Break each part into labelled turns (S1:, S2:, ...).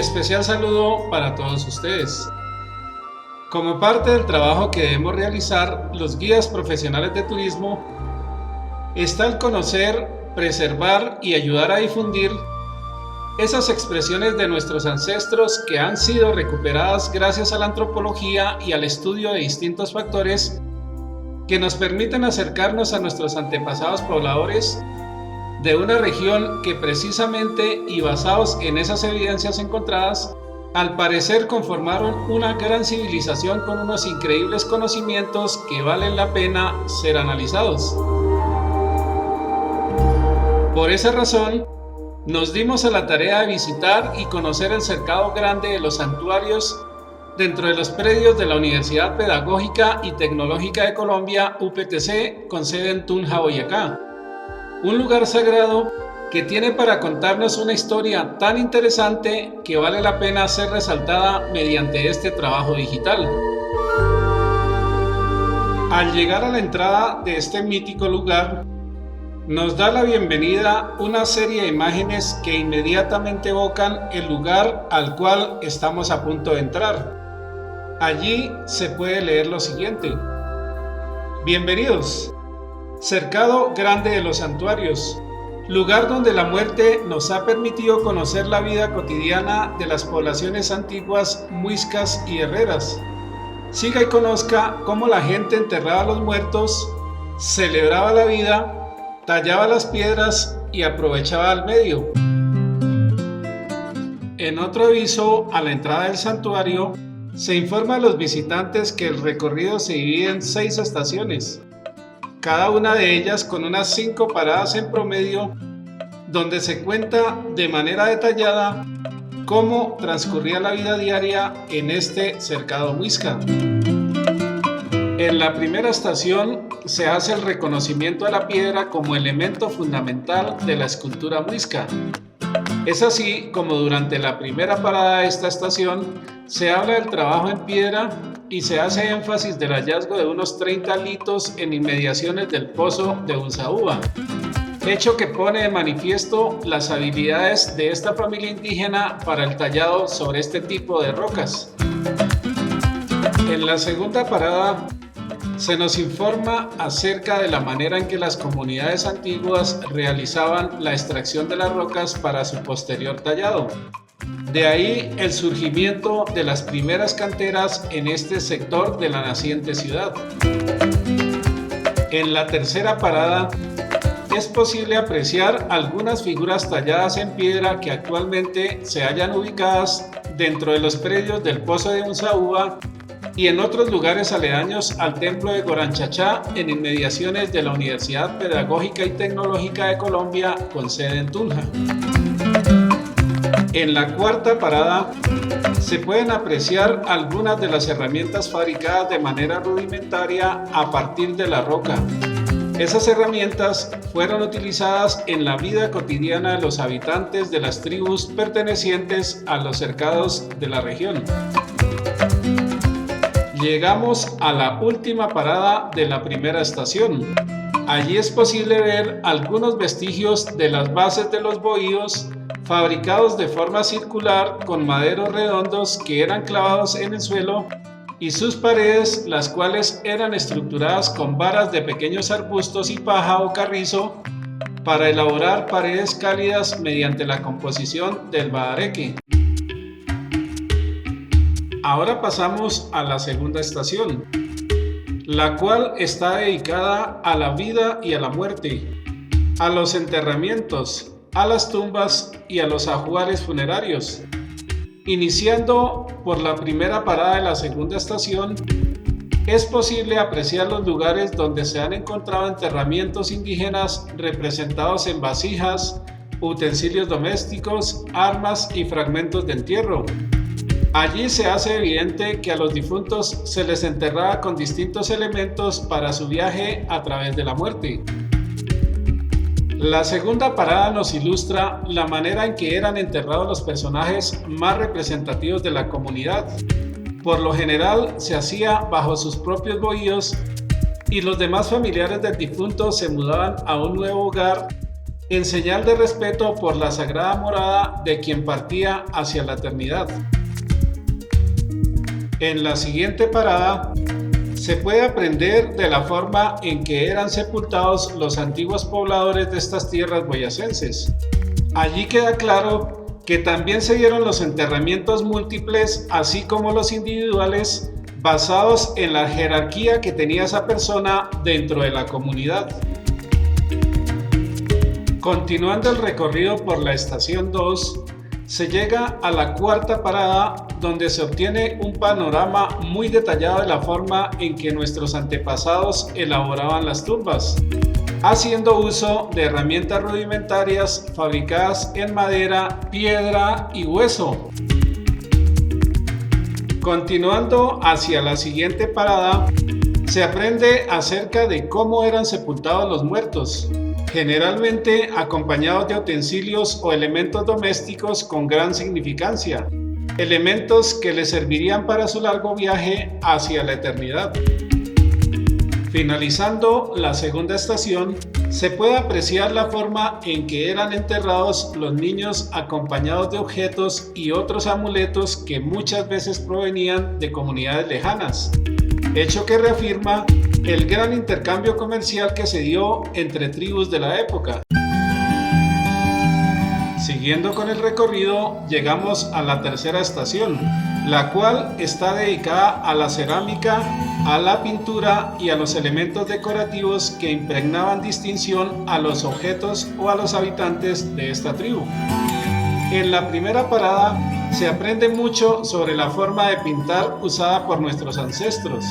S1: especial saludo para todos ustedes. Como parte del trabajo que debemos realizar los guías profesionales de turismo, está el conocer, preservar y ayudar a difundir esas expresiones de nuestros ancestros que han sido recuperadas gracias a la antropología y al estudio de distintos factores que nos permiten acercarnos a nuestros antepasados pobladores de una región que precisamente y basados en esas evidencias encontradas, al parecer conformaron una gran civilización con unos increíbles conocimientos que valen la pena ser analizados. Por esa razón, nos dimos a la tarea de visitar y conocer el cercado grande de los santuarios dentro de los predios de la Universidad Pedagógica y Tecnológica de Colombia, UPTC, con sede en Tunja, Boyacá. Un lugar sagrado que tiene para contarnos una historia tan interesante que vale la pena ser resaltada mediante este trabajo digital. Al llegar a la entrada de este mítico lugar, nos da la bienvenida una serie de imágenes que inmediatamente evocan el lugar al cual estamos a punto de entrar. Allí se puede leer lo siguiente: bienvenidos. Cercado grande de los santuarios, lugar donde la muerte nos ha permitido conocer la vida cotidiana de las poblaciones antiguas muiscas y herreras. Siga y conozca cómo la gente enterraba a los muertos, celebraba la vida, tallaba las piedras y aprovechaba el medio. En otro aviso a la entrada del santuario, se informa a los visitantes que el recorrido se divide en 6 estaciones, cada una de ellas con unas 5 paradas en promedio, donde se cuenta de manera detallada cómo transcurría la vida diaria en este cercado muisca. En la primera estación se hace el reconocimiento a la piedra como elemento fundamental de la escultura muisca. Es así como durante la primera parada de esta estación se habla del trabajo en piedra y se hace énfasis del hallazgo de unos 30 litos en inmediaciones del pozo de Unzaúba, hecho que pone de manifiesto las habilidades de esta familia indígena para el tallado sobre este tipo de rocas. En la segunda parada se nos informa acerca de la manera en que las comunidades antiguas realizaban la extracción de las rocas para su posterior tallado. De ahí el surgimiento de las primeras canteras en este sector de la naciente ciudad. En la tercera parada es posible apreciar algunas figuras talladas en piedra que actualmente se hallan ubicadas dentro de los predios del Pozo de Unzaúba y en otros lugares aledaños al templo de Goranchachá, en inmediaciones de la Universidad Pedagógica y Tecnológica de Colombia con sede en Tunja. En la cuarta parada se pueden apreciar algunas de las herramientas fabricadas de manera rudimentaria a partir de la roca. Esas herramientas fueron utilizadas en la vida cotidiana de los habitantes de las tribus pertenecientes a los cercados de la región. Llegamos a la última parada de la primera estación. Allí es posible ver algunos vestigios de las bases de los bohíos fabricados de forma circular con maderos redondos que eran clavados en el suelo y sus paredes, las cuales eran estructuradas con varas de pequeños arbustos y paja o carrizo para elaborar paredes cálidas mediante la composición del bahareque. Ahora pasamos a la segunda estación, la cual está dedicada a la vida y a la muerte, a los enterramientos, a las tumbas y a los ajuares funerarios. Iniciando por la primera parada de la segunda estación, es posible apreciar los lugares donde se han encontrado enterramientos indígenas representados en vasijas, utensilios domésticos, armas y fragmentos de entierro. Allí se hace evidente que a los difuntos se les enterraba con distintos elementos para su viaje a través de la muerte. La segunda parada nos ilustra la manera en que eran enterrados los personajes más representativos de la comunidad. Por lo general se hacía bajo sus propios bohíos y los demás familiares del difunto se mudaban a un nuevo hogar en señal de respeto por la sagrada morada de quien partía hacia la eternidad. En la siguiente parada se puede aprender de la forma en que eran sepultados los antiguos pobladores de estas tierras boyacenses. Allí queda claro que también se dieron los enterramientos múltiples, así como los individuales, basados en la jerarquía que tenía esa persona dentro de la comunidad. Continuando el recorrido por la estación 2, se llega a la cuarta parada, donde se obtiene un panorama muy detallado de la forma en que nuestros antepasados elaboraban las tumbas, haciendo uso de herramientas rudimentarias fabricadas en madera, piedra y hueso. Continuando hacia la siguiente parada, se aprende acerca de cómo eran sepultados los muertos, generalmente acompañados de utensilios o elementos domésticos con gran significancia, elementos que les servirían para su largo viaje hacia la eternidad. Finalizando la segunda estación, se puede apreciar la forma en que eran enterrados los niños acompañados de objetos y otros amuletos que muchas veces provenían de comunidades lejanas, hecho que reafirma el gran intercambio comercial que se dio entre tribus de la época. Siguiendo con el recorrido, llegamos a la tercera estación, la cual está dedicada a la cerámica, a la pintura y a los elementos decorativos que impregnaban distinción a los objetos o a los habitantes de esta tribu. En la primera parada se aprende mucho sobre la forma de pintar usada por nuestros ancestros.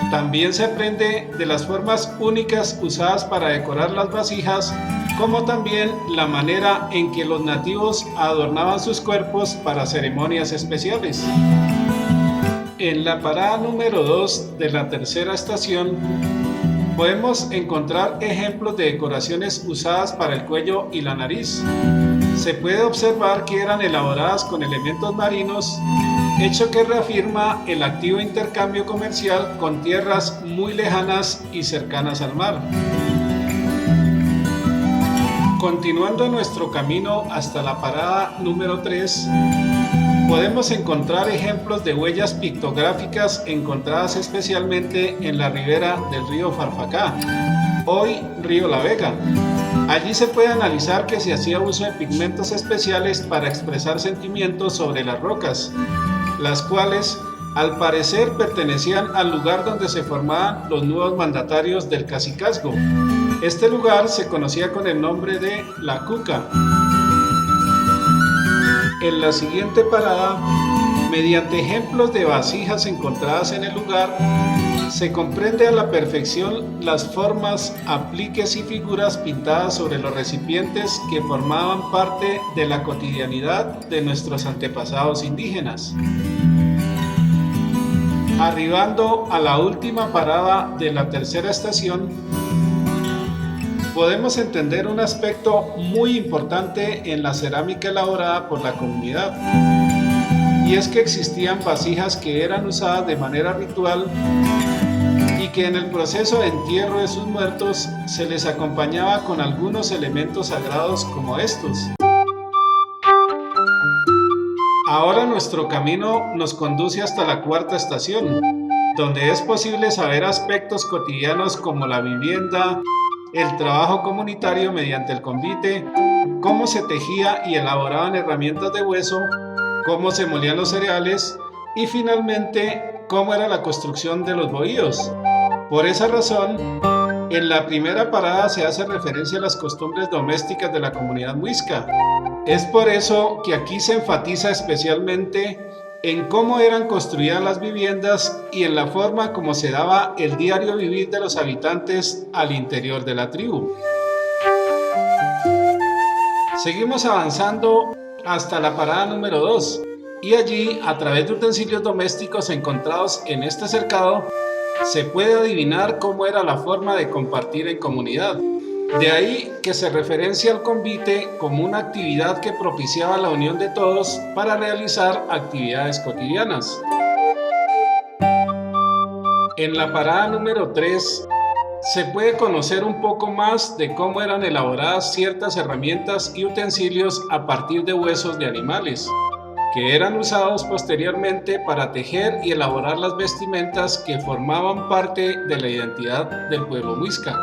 S1: También se aprende de las formas únicas usadas para decorar las vasijas, como también la manera en que los nativos adornaban sus cuerpos para ceremonias especiales. En la parada número 2 de la tercera estación, podemos encontrar ejemplos de decoraciones usadas para el cuello y la nariz. Se puede observar que eran elaboradas con elementos marinos, hecho que reafirma el activo intercambio comercial con tierras muy lejanas y cercanas al mar. Continuando nuestro camino hasta la parada número 3, podemos encontrar ejemplos de huellas pictográficas encontradas especialmente en la ribera del río Farfacá, hoy río La Vega. Allí se puede analizar que se hacía uso de pigmentos especiales para expresar sentimientos sobre las rocas, las cuales al parecer pertenecían al lugar donde se formaban los nuevos mandatarios del cacicazgo. Este lugar se conocía con el nombre de La Cuca. En la siguiente parada, mediante ejemplos de vasijas encontradas en el lugar, se comprende a la perfección las formas, apliques y figuras pintadas sobre los recipientes que formaban parte de la cotidianidad de nuestros antepasados indígenas. Arribando a la última parada de la tercera estación, podemos entender un aspecto muy importante en la cerámica elaborada por la comunidad, y es que existían vasijas que eran usadas de manera ritual y que en el proceso de entierro de sus muertos se les acompañaba con algunos elementos sagrados como estos. Ahora nuestro camino nos conduce hasta la cuarta estación, donde es posible saber aspectos cotidianos como la vivienda, el trabajo comunitario mediante el convite, cómo se tejía y elaboraban herramientas de hueso, cómo se molían los cereales y finalmente cómo era la construcción de los bohíos. Por esa razón, en la primera parada se hace referencia a las costumbres domésticas de la comunidad muisca. Es por eso que aquí se enfatiza especialmente en cómo eran construidas las viviendas y en la forma como se daba el diario vivir de los habitantes al interior de la tribu. Seguimos avanzando hasta la parada número 2 y allí, a través de utensilios domésticos encontrados en este cercado, se puede adivinar cómo era la forma de compartir en comunidad. De ahí que se referencia al convite como una actividad que propiciaba la unión de todos para realizar actividades cotidianas. En la parada número 3 se puede conocer un poco más de cómo eran elaboradas ciertas herramientas y utensilios a partir de huesos de animales, que eran usados posteriormente para tejer y elaborar las vestimentas que formaban parte de la identidad del pueblo muisca.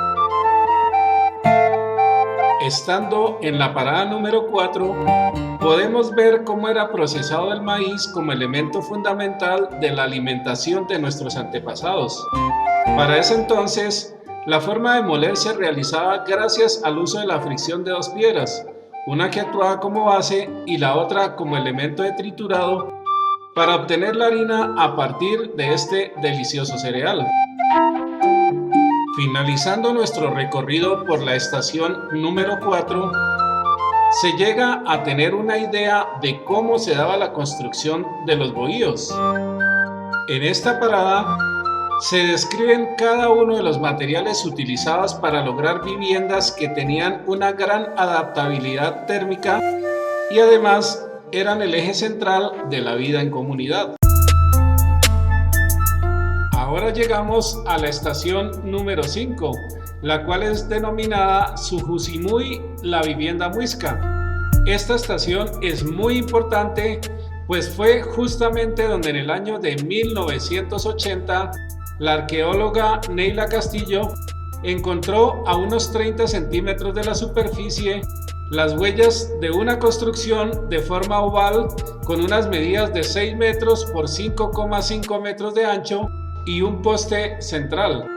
S1: Estando en la parada número 4, podemos ver cómo era procesado el maíz como elemento fundamental de la alimentación de nuestros antepasados. Para ese entonces, la forma de moler se realizaba gracias al uso de la fricción de dos piedras, una que actuaba como base y la otra como elemento de triturado, para obtener la harina a partir de este delicioso cereal. Finalizando nuestro recorrido por la estación número 4, se llega a tener una idea de cómo se daba la construcción de los bohíos. En esta parada se describen cada uno de los materiales utilizados para lograr viviendas que tenían una gran adaptabilidad térmica y además eran el eje central de la vida en comunidad. Ahora llegamos a la estación número 5, la cual es denominada Sujusimuy, la vivienda muisca. Esta estación es muy importante, pues fue justamente donde en el año de 1980 la arqueóloga Neila Castillo encontró a unos 30 centímetros de la superficie las huellas de una construcción de forma oval con unas medidas de 6 metros por 5,5 metros de ancho y un poste central.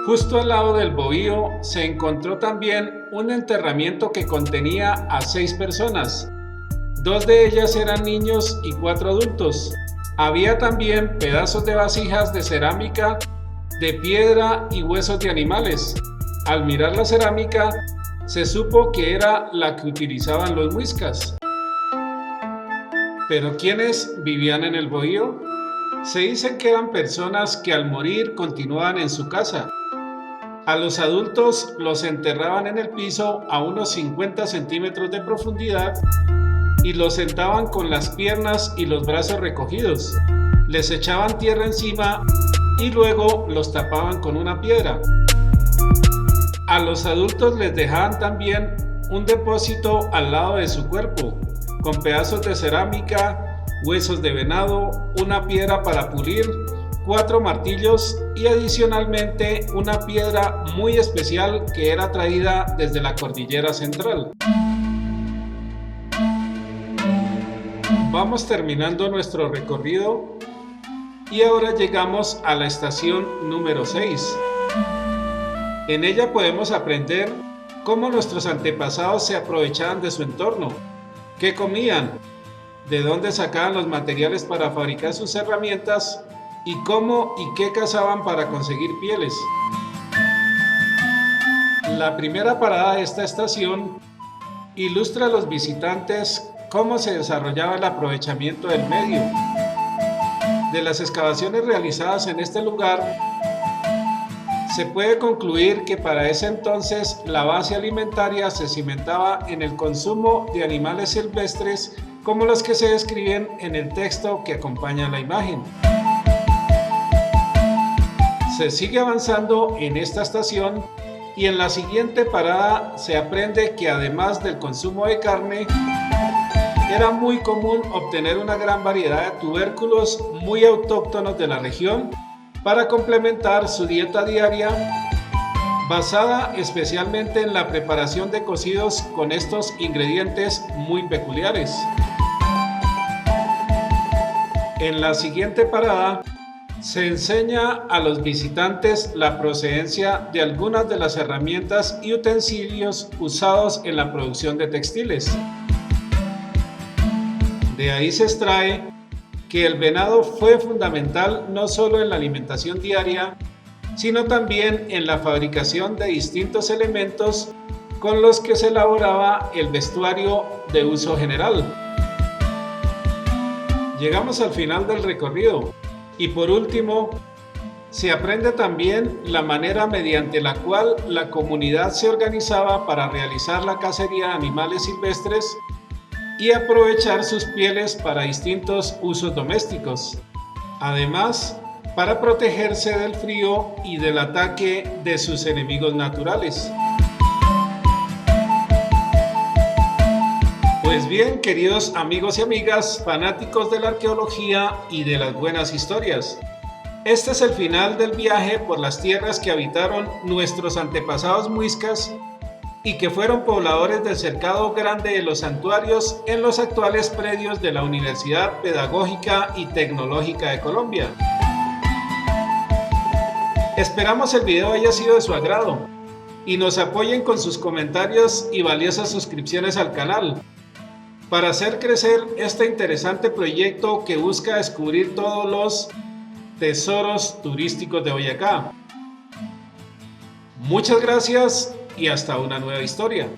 S1: Justo al lado del bohío se encontró también un enterramiento que contenía a 6 personas. 2 de ellas eran niños y 4 adultos. Había también pedazos de vasijas de cerámica, de piedra y huesos de animales. Al mirar la cerámica, se supo que era la que utilizaban los muiscas. ¿Pero quiénes vivían en el bohío? Se dice que eran personas que al morir continuaban en su casa. A los adultos los enterraban en el piso a unos 50 centímetros de profundidad y los sentaban con las piernas y los brazos recogidos. Les echaban tierra encima y luego los tapaban con una piedra. A los adultos les dejaban también un depósito al lado de su cuerpo, con pedazos de cerámica, huesos de venado, una piedra para pulir, 4 martillos y adicionalmente una piedra muy especial que era traída desde la cordillera central. Vamos terminando nuestro recorrido y ahora llegamos a la estación número 6. En ella podemos aprender cómo nuestros antepasados se aprovechaban de su entorno, qué comían, de dónde sacaban los materiales para fabricar sus herramientas y cómo y qué cazaban para conseguir pieles. La primera parada de esta estación ilustra a los visitantes cómo se desarrollaba el aprovechamiento del medio. De las excavaciones realizadas en este lugar, se puede concluir que para ese entonces la base alimentaria se cimentaba en el consumo de animales silvestres como los que se describen en el texto que acompaña la imagen. Se sigue avanzando en esta estación y en la siguiente parada se aprende que además del consumo de carne, era muy común obtener una gran variedad de tubérculos muy autóctonos de la región para complementar su dieta diaria, basada especialmente en la preparación de cocidos con estos ingredientes muy peculiares. En la siguiente parada se enseña a los visitantes la procedencia de algunas de las herramientas y utensilios usados en la producción de textiles. De ahí se extrae que el venado fue fundamental no solo en la alimentación diaria, sino también en la fabricación de distintos elementos con los que se elaboraba el vestuario de uso general. Llegamos al final del recorrido y por último, se aprende también la manera mediante la cual la comunidad se organizaba para realizar la cacería de animales silvestres y aprovechar sus pieles para distintos usos domésticos. Además, para protegerse del frío y del ataque de sus enemigos naturales. Pues bien, queridos amigos y amigas, fanáticos de la arqueología y de las buenas historias, este es el final del viaje por las tierras que habitaron nuestros antepasados muiscas y que fueron pobladores del Cercado Grande de los Santuarios en los actuales predios de la Universidad Pedagógica y Tecnológica de Colombia. Esperamos el video haya sido de su agrado y nos apoyen con sus comentarios y valiosas suscripciones al canal para hacer crecer este interesante proyecto que busca descubrir todos los tesoros turísticos de Boyacá. Muchas gracias y hasta una nueva historia.